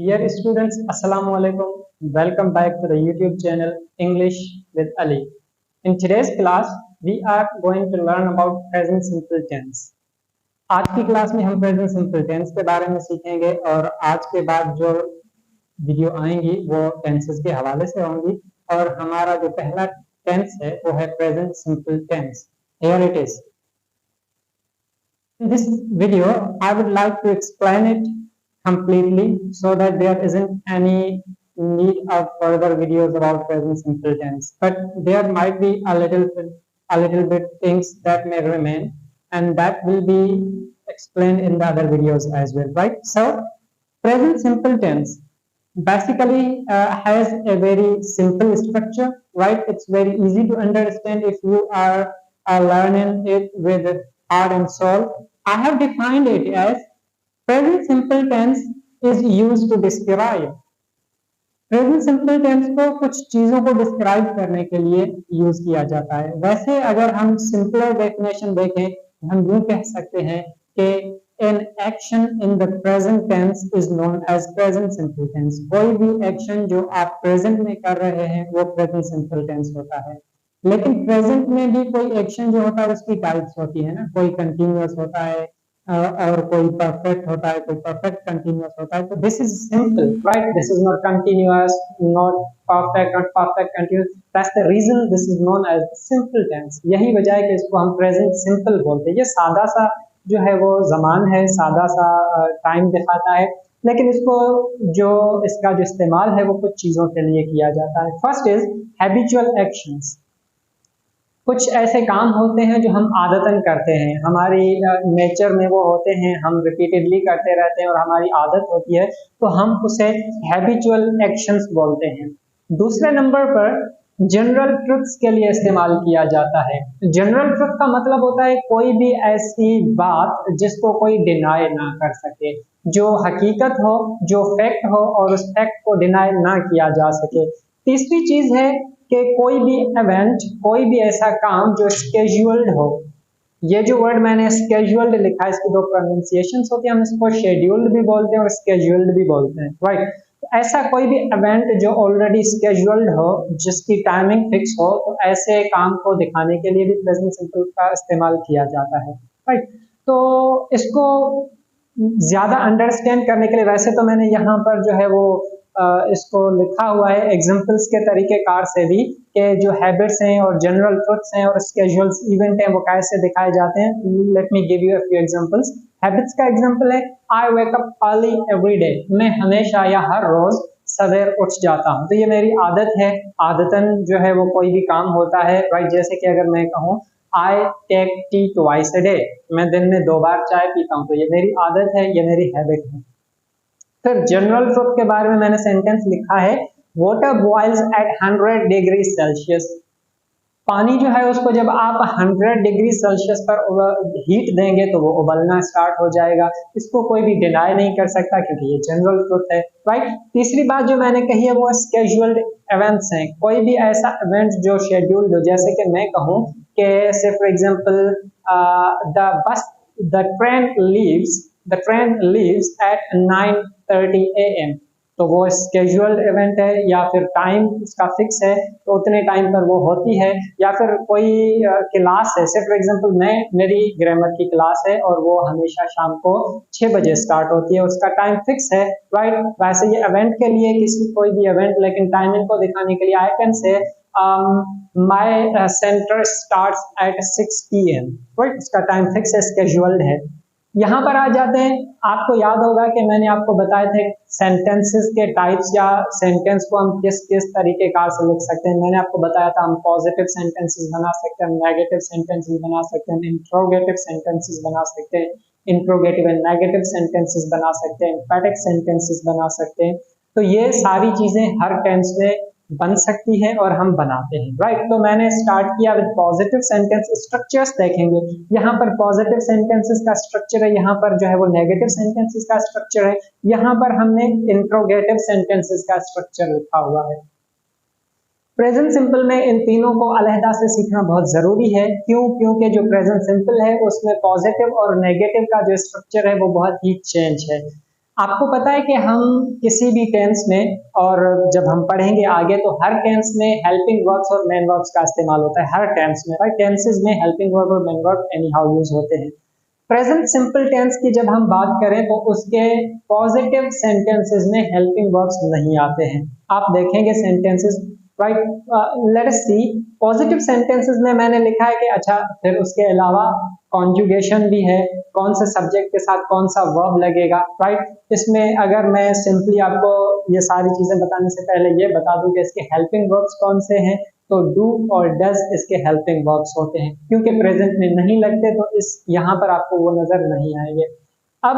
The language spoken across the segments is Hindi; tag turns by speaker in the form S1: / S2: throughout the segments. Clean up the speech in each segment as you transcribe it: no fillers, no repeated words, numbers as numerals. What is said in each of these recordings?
S1: Dear students, Assalamu alaikum. Welcome back to the YouTube channel English with Ali. In today's class, we are going to learn about present simple tense. आज की क्लास में हम प्रेजेंट सिंपल टेंस के बारे में सीखेंगे और आज के बाद जो वीडियो आएंगी वो टेंसेस के हवाले से होंगी और हमारा जो पहला टेंस है वो है present simple tense. Here it is. In this video, I would like to explain it completely so that there isn't any need of further videos about present simple tense. But there might be a little bit things that may remain, and that will be explained in the other videos as well, right? So, present simple tense basically has a very simple structure, right? It's very easy to understand if you are learning it with heart and soul. I have defined it as present simple tense is used to describe. Present simple tense को कुछ चीजों को डिस्क्राइब करने के लिए यूज किया जाता है. वैसे अगर हम सिंपलर डेफिनेशन देखें हम यूं कह सकते हैं कि an action in the present tense is known as present simple tense. कोई भी एक्शन जो आप प्रेजेंट में कर रहे हैं वो प्रेजेंट सिंपल टेंस होता है. लेकिन प्रेजेंट में भी कोई एक्शन जो होता है उसकी टाइप्स होती है ना. कोई कंटिन्यूअस होता है और कोई परफेक्ट होता है, कोई परफेक्ट कंटिन्यूअस होता है. तो this is simple, right? This is not continuous, not perfect continuous. That's the reason this is known as simple tense. यही वजह है कि इसको हम प्रेजेंट सिंपल बोलते हैं. ये सादा सा जो है वो जमान है, सादा सा टाइम दिखाता है, लेकिन इसको जो इसका जो इस्तेमाल है वो कुछ चीजों के लिए किया जाता है. First is habitual actions. कुछ ऐसे काम होते हैं जो हम आदतन करते हैं, हमारी नेचर में वो होते हैं, हम रिपीटेडली करते रहते हैं और हमारी आदत होती है, तो हम उसे हैबिचुअल एक्शंस बोलते हैं. दूसरे नंबर पर जनरल ट्रुथ्स के लिए इस्तेमाल किया जाता है. जनरल ट्रुथ का मतलब होता है कोई भी ऐसी बात जिसको कोई डिनाई ना कर सके, जो हकीकत हो, जो फैक्ट हो और उस फैक्ट को डिनाई ना किया जा सके. तीसरी चीज है कि कोई भी इवेंट, कोई भी ऐसा काम जो स्केड्यूल्ड हो. ये जो वर्ड मैंने स्केड्यूल्ड लिखा है इसकी दो प्रोनाउंसिएशंस होती है, हम इसको शेड्यूल्ड भी बोलते हैं और स्केड्यूल्ड भी बोलते हैं, राइट? ऐसा कोई भी इवेंट जो ऑलरेडी स्केड्यूल्ड हो, जिसकी टाइमिंग फिक्स हो, तो ऐसे काम को दिखाने के लिए भी प्रेजेंट सिंपल का इस्तेमाल किया जाता है, राइट? तो इसको ज्यादा अंडरस्टैंड करने के लिए वैसे तो मैंने यहाँ पर जो है वो इसको लिखा हुआ है एग्जाम्पल्स के तरीके कार से भी कि जो हैबिट्स हैं और जनरल ट्रुथ्स हैं और स्केड्यूल्स इवेंट हैं वो कैसे दिखाए जाते हैं. Let me give you a few examples. Habits का एग्जांपल है I wake up early every day. मैं हमेशा या हर रोज सवेर उठ जाता हूँ, तो ये मेरी आदत है. आदतन जो है वो कोई भी काम होता है, राइट? जैसे कि अगर मैं कहूँ I take tea twice a day, मैं दिन में 2 बार चाय पीता हूँ, तो ये मेरी आदत है, ये मेरी हैबिट है. फिर जनरल ट्रुथ के बारे में मैंने सेंटेंस लिखा है water boils at 100 degree Celsius. पानी जो है उसको जब आप 100 डिग्री सेल्सियस पर हीट देंगे तो वो उबलना स्टार्ट हो जाएगा. इसको कोई भी डिनाई नहीं कर सकता क्योंकि ये जनरल ट्रुथ है, राइट? तीसरी बात जो मैंने कही है वो स्केड्यूल्ड इवेंट्स हैं. कोई भी ऐसा इवेंट जो शेड्यूल्ड हो, जैसे कि मैं कहूँ कि से for example the train leaves eight 9:30 AM. तो वो स्केड्यूल्ड इवेंट है या फिर टाइम उसका फिक्स है तो उतने टाइम पर वो होती है. या फिर कोई क्लास है, से फॉर एग्जांपल मेरी ग्रामर की क्लास है और वो हमेशा शाम को 6 बजे स्टार्ट होती है, उसका टाइम फिक्स है, राइट? वैसे ये इवेंट के लिए कोई भी इवेंट, लेकिन टाइमिंग को दिखाने के लिए I can say my centre starts at 6 PM, right? उसका टाइम फिक्स है, स्केड्यूल्ड है. यहाँ पर आ जाते हैं. आपको याद होगा कि मैंने आपको बताए थे सेंटेंसेस के टाइप्स या सेंटेंस को हम किस किस तरीके कार से लिख सकते हैं. मैंने आपको बताया था हम पॉजिटिव सेंटेंसेस बना सकते हैं, नेगेटिव सेंटेंसेस बना सकते हैं, इंट्रोगेटिव सेंटेंसेस बना सकते हैं, इंट्रोगेटिव एंड नेगेटिव सेंटेंसेस बना सकते हैं, एम्फैटिक सेंटेंसेस बना सकते हैं. तो ये सारी चीजें हर टेंस में बन सकती है और हम बनाते हैं, राइट? तो मैंने स्टार्ट किया विद पॉजिटिव सेंटेंस. स्ट्रक्चर्स देखेंगे, यहाँ पर पॉजिटिव सेंटेंसेस का स्ट्रक्चर है, यहाँ पर जो है वो नेगेटिव सेंटेंसेस का स्ट्रक्चर है, यहाँ पर हमने इंट्रोगेटिव सेंटेंसेस का स्ट्रक्चर लिखा हुआ है. प्रेजेंट सिंपल में इन तीनों को अलहदा से सीखना बहुत जरूरी है. क्यों? क्योंकि जो प्रेजेंट सिंपल है उसमें पॉजिटिव और नेगेटिव का जो स्ट्रक्चर है वो बहुत ही चेंज है. आपको पता है कि हम किसी भी टेंस में, और जब हम पढ़ेंगे आगे, तो हर टेंस में हेल्पिंग वर्ब्स और मेन वर्ब्स का इस्तेमाल होता है, हर टेंस में, राइट। टेंसेस में हेल्पिंग वर्ब और main verb any how use होते हैं। प्रेजेंट सिंपल टेंस की जब हम बात करें तो उसके पॉजिटिव सेंटेंसेस में हेल्पिंग वर्ब्स नहीं आते हैं। आप देखेंगे सेंटेंसेस, राइट। लेट अस सी, पॉजिटिव सेंटेंसेस में मैंने लिखा है कि अच्छा, फिर उसके अलावा कॉन्जुगेशन भी है, कौन से सब्जेक्ट के साथ कौन सा वर्ब लगेगा, राइट। इसमें अगर मैं सिंपली आपको ये सारी चीजें बताने से पहले ये बता दूं कि इसके हेल्पिंग वर्ब्स कौन से हैं, तो डू और डज इसके हेल्पिंग वर्ब्स होते हैं। क्योंकि प्रेजेंट में नहीं लगते तो इस यहाँ पर आपको वो नजर नहीं आएंगे। अब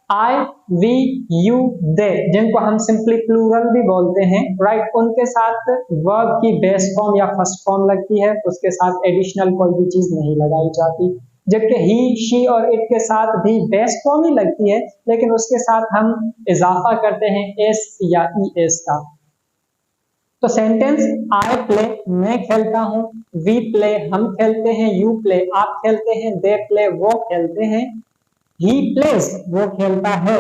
S1: आई, वी, यू, दे, जिनको हम सिंपली प्लूरल भी बोलते हैं, राइट, उनके साथ वर्ब की बेस फॉर्म या फर्स्ट फॉर्म लगती है, उसके साथ एडिशनल कोई भी चीज नहीं लगाई जाती। जबकि ही, शी और इट के साथ भी बेस फॉर्म ही लगती है, लेकिन उसके साथ हम इजाफा करते हैं एस या ई एस का। तो सेंटेंस, आई प्ले, मैं खेलता हूं, वी प्ले, हम खेलते हैं, यू प्ले, आप खेलते हैं, दे प्ले, वो खेलते हैं, ही प्लेस, वो खेलता है,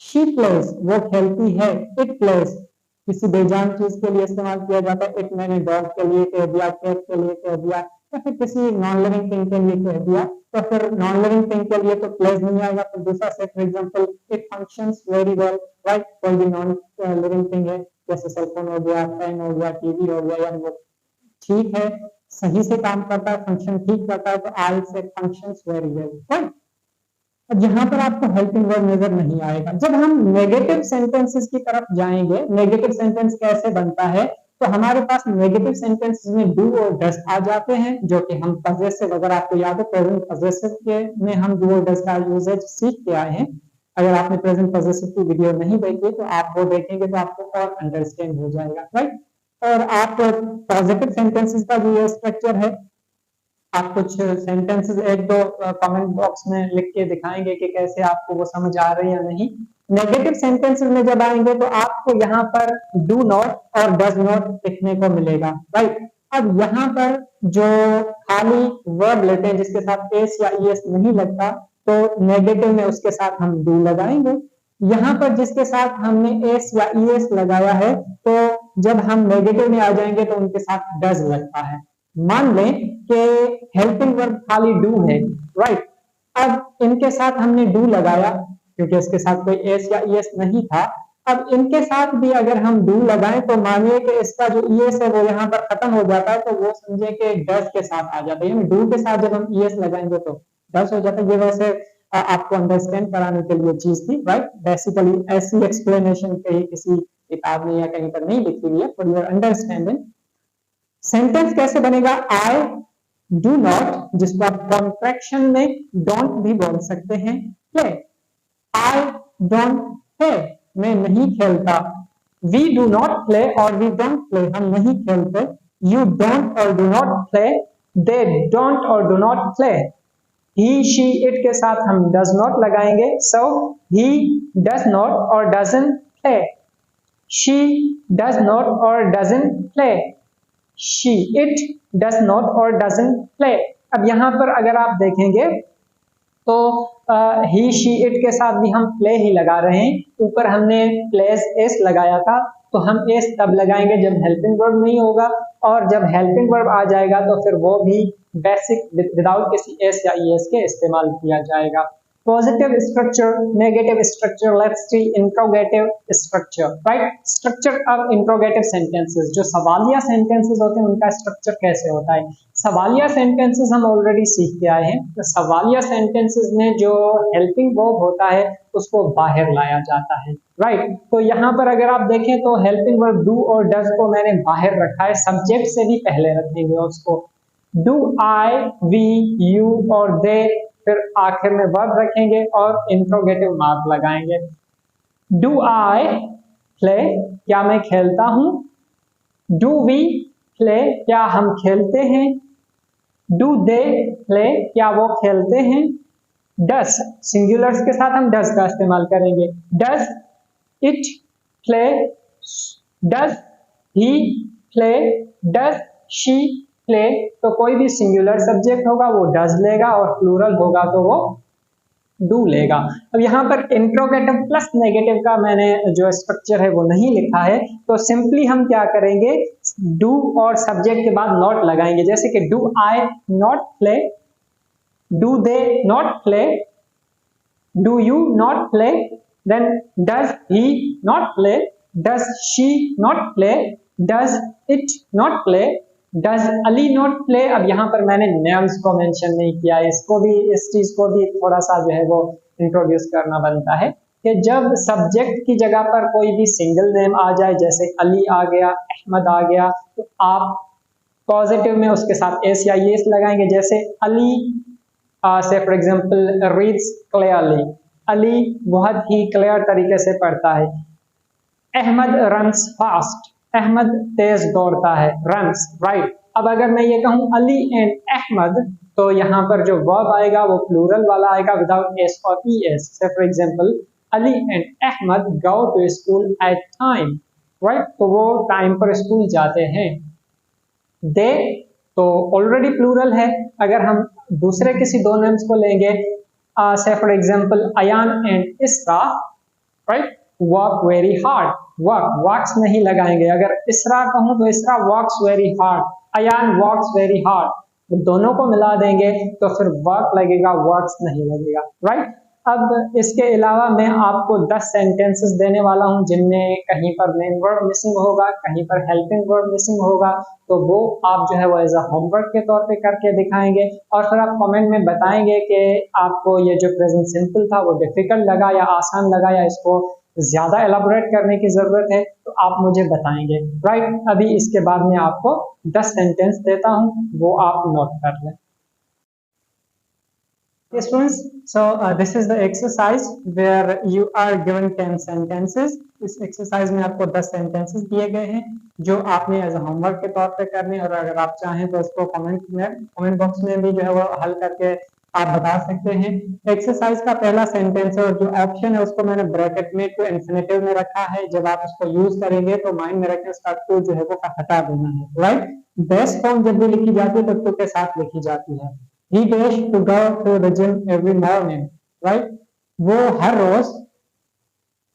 S1: शी प्लेस, वो खेलती है, इट प्लेस, किसी बेजान चीज के लिए इस्तेमाल किया जाता है। इट मैंने डॉग के लिए कह दिया, कैट के लिए कह दिया, या फिर किसी नॉन लिविंग थिंग के लिए कह दिया, तो फिर नॉन लिविंग थिंग के लिए तो प्लेस नहीं आएगा। तो दूसरा set, for example, it functions very well, right, कोई भी नॉन लिविंग थिंग है, जैसे सेल फोन हो गया, फैन हो गया, टीवी हो गया, यानी वो ठीक है, सही से काम करता है, फंक्शन ठीक करता है, तो आई से फंक्शंस वेरी वेल, राइट। अब यहाँ पर आपको हेल्पिंग वर्ब नजर नहीं आएगा। जब हम नेगेटिव सेंटेंसेस की तरफ जाएंगे, नेगेटिव सेंटेंस कैसे बनता है, तो हमारे पास नेगेटिव सेंटेंसेस में डू और डज आ जाते हैं, जो कि हम पजेसिव, अगर आपको याद है प्रेजेंट पजेसिव के में हम डू और डज का यूजेज सीख के आए हैं। अगर आपने प्रेजेंट पजेसिव की वीडियो नहीं देखी तो आप वो देखेंगे तो आपको और अंडरस्टैंड हो जाएगा, राइट। और आप पॉजिटिव सेंटेंसेस का जो ये स्ट्रक्चर है, आप कुछ सेंटेंसेस एक दो कमेंट बॉक्स में लिख के दिखाएंगे कि कैसे आपको वो समझ आ रही है या नहीं। नेगेटिव सेंटेंसेस में जब आएंगे तो आपको यहाँ पर डू नॉट और डज नॉट लिखने को मिलेगा, राइट। अब यहाँ पर जो खाली वर्ब लेते हैं जिसके साथ एस या ईएस नहीं लगता, तो नेगेटिव में उसके साथ हम डू लगाएंगे। यहाँ पर जिसके साथ हमने एस या ईएस लगाया है, तो जब हम नेगेटिव में आ जाएंगे तो उनके साथ डज लगता है। मान लें कि हेल्पिंग वर्ब खाली डू है, राइट। अब इनके साथ हमने डू लगाया क्योंकि इसके साथ कोई एस या ईएस नहीं था। अब इनके साथ भी अगर हम डू लगाएं तो मानिए कि इसका जो ईएस है वो यहाँ पर खत्म हो जाता है, तो वो समझे कि डज के साथ आ जाता है, यानी डू के साथ जब हम ईएस लगाएंगे तो डज हो जाता है। ये वैसे आपको अंडरस्टैंड कराने के लिए चीज थी, राइट। बेसिकली ऐसी एक्सप्लेनेशन कहीं किसी किताब में या कहीं पर नहीं लिखी हुई है, फॉर योर अंडरस्टैंडिंग। सेंटेंस कैसे बनेगा, आई डू नॉट, जिसको आप कॉन्ट्रैक्शन में डोंट भी बोल सकते हैं, प्ले, आई डोंट प्ले, मैं नहीं खेलता, वी डू नॉट प्ले और वी डोंट प्ले, हम नहीं खेलते, यू डोंट और do not play, they don't और do not play, he she it के साथ हम डज नॉट लगाएंगे, सो ही डज नॉट और doesn't play, she does not और doesn't play, she it does not or doesn't play। अब यहाँ पर अगर आप देखेंगे तो he she it के साथ भी हम play ही लगा रहे हैं, ऊपर हमने plays s लगाया था, तो हम s तब लगाएंगे जब हेल्पिंग वर्ब नहीं होगा, और जब हेल्पिंग वर्ब आ जाएगा तो फिर वो भी बेसिक विदाउट किसी s या es के इस्तेमाल किया जाएगा। Positive structure, negative structure, let's see interrogative structure, right. Structure of interrogative sentences, जो सवालिया सेंटेंसेस होते हैं उनका स्ट्रक्चर कैसे होता है। सवालिया सेंटेंसेस हम ऑलरेडी सीख के आए हैं। तो सवालिया सेंटेंसेस में जो हेल्पिंग वर्ब होता है उसको बाहर लाया जाता है, राइट। तो यहाँ पर अगर आप देखें तो हेल्पिंग वर्ब डू और डज को मैंने बाहर रखा है, सब्जेक्ट से भी पहले रखेंगे उसको। डू आई, वी, यू और दे, फिर आखिर में वर्ब रखेंगे और इंट्रोगेटिव मार्क लगाएंगे। डू आई प्ले, क्या मैं खेलता हूं, डू वी प्ले, क्या हम खेलते हैं, डू दे प्ले, क्या वो खेलते हैं, डस, सिंगुलर्स के साथ हम डस का इस्तेमाल करेंगे, does it play, does he play, does she play, तो कोई भी सिंगुलर सब्जेक्ट होगा वो डज लेगा और प्लूरल होगा तो वो डू लेगा। अब यहाँ पर इंट्रोगेटिव प्लस नेगेटिव का मैंने जो स्ट्रक्चर है वो नहीं लिखा है, तो सिंपली हम क्या करेंगे, डू और सब्जेक्ट के बाद नॉट लगाएंगे, जैसे कि do I not play, do they not play, do you not play, then does he not play, does she not play, does it not play, does Ali not play. अब यहाँ पर मैंने नेम्स को मेंशन नहीं किया, इसको भी, इस चीज को भी थोड़ा सा जो है वो इंट्रोड्यूस करना बनता है कि जब सब्जेक्ट की जगह पर कोई भी सिंगल नेम आ जाए, जैसे अली आ गया, अहमद आ गया, तो आप पॉजिटिव में उसके साथ एस या येस लगाएंगे, जैसे अली से for example reads clearly, Ali बहुत ही क्लियर तरीके से पढ़ता है। अहमद रन्स फास्ट, अहमद तेज दौड़ता है, रन्स राइट। अब अगर मैं ये कहूं अली एंड अहमद, तो यहाँ पर जो वर्ब आएगा वो प्लूरल वाला आएगा विदाउट एस और e s. Say for example Ali and Ahmed go to school at time, right, तो वो टाइम पर स्कूल जाते हैं। दे तो ऑलरेडी प्लूरल है, अगर हम दूसरे किसी दो नेम्स को लेंगे, say for example Ayaan and Isra, right, work very hard, work works नहीं लगाएंगे, अगर इसरा कहूं तो Isra works very hard, Ayaan works very hard, तो दोनों को मिला देंगे तो फिर वर्क लगेगा, वर्क्स नहीं लगेगा, राइट। अब इसके अलावा मैं आपको 10 सेंटेंसेस देने वाला हूं जिनमें कहीं पर मेन वर्ब मिसिंग होगा, कहीं पर हेल्पिंग वर्ब मिसिंग होगा, तो वो आप जो है वो एज अ होमवर्क के तौर पे करके दिखाएंगे और फिर आप कमेंट में बताएंगे कि आपको ये जो प्रेजेंट सिंपल था वो डिफिकल्ट लगा या आसान लगा या इसको ज्यादा एलाबोरेट करने की जरूरत है, तो आप मुझे बताएंगे, राइट। अभी इसके बाद में आपको 10 सेंटेंस देता हूं, वो आप नोट कर लें। Okay, students, so this is the exercise where you are given 10 sentences. इस एक्सरसाइज में आपको 10 सेंटेंसेस दिए गए हैं जो आपने एज अ होमवर्क के तौर पे करने, और अगर आप चाहें तो उसको कमेंट बॉक्स में भी जो है वो हल करके आप बता सकते हैं। एक्सरसाइज का पहला सेंटेंस है और जो ऑप्शन है उसको मैंने ब्रैकेट में टू इन्फिनेटिव में रखा है, जब आप उसको यूज करेंगे तो माइंड में रखें उसका टू जो है वो हटा देना है, राइट। बेस्ट फॉर्म जब भी लिखी जाती है तो टू के साथ लिखी जाती है। He dash to go to the gym every morning, right? वो हर रोज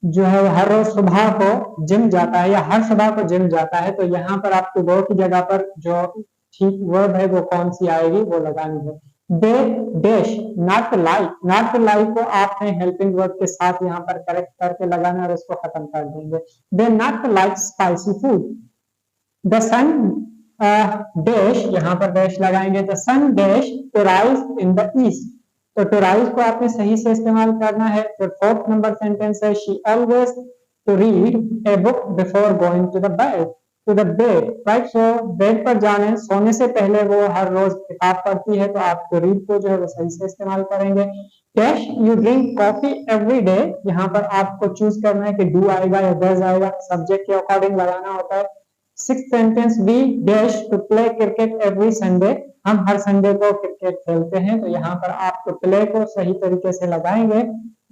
S1: जो है हर रोज सुबह को जिम जाता है या हर सुबह को जिम जाता है, तो यहाँ पर आप टू गो की जगह पर जो ठीक वर्ब है वो कौन सी आएगी वो लगानी है। They dash not like, not like को आपने हेल्पिंग वर्ब के साथ यहाँ पर करेक्ट करके लगाना और उसको खत्म कर देंगे। They not like spicy food. The sun dash, यहाँ पर डैश लगाएंगे, the sun dash to rise in the east, तो टू राइज को आपने सही से इस्तेमाल करना है। फिर फोर्थ नंबर सेंटेंस है she always to read a book before going to the bed, to the bed, right. So bed पर जाने सोने से पहले वो हर रोज किताब पढ़ती है, तो आप टू रीड को जो है वो सही से इस्तेमाल करेंगे। Dash you drink coffee every day, यहाँ पर आपको चूज करना है कि डू आएगा या डज आएगा, सब्जेक्ट के अकॉर्डिंग लगाना होता है। Sixth sentence we dash to play cricket every Sunday, हम हर संडे को क्रिकेट खेलते हैं, तो यहाँ पर आप तो प्ले को सही तरीके से लगाएंगे।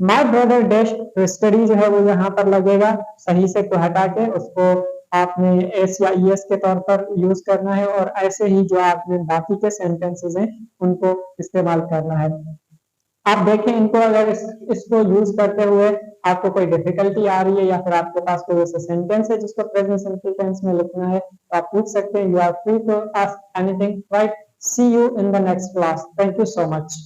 S1: My brother dash to study जो है वो यहाँ पर लगेगा, सही से को हटा के उसको आपने एस या ई एस के तौर पर यूज करना है, और ऐसे ही जो आपने बाकी के सेंटेंसेस हैं उनको इस्तेमाल करना है। आप देखें इनको, अगर इसको यूज करते हुए आपको कोई डिफिकल्टी आ रही है या फिर आपके पास कोई ऐसा सेंटेंस है जिसको प्रेजेंट सिंपल टेंस में लिखना है, तो आप पूछ सकते हैं। You are free to ask anything, right. See you in the next class. Thank you so much.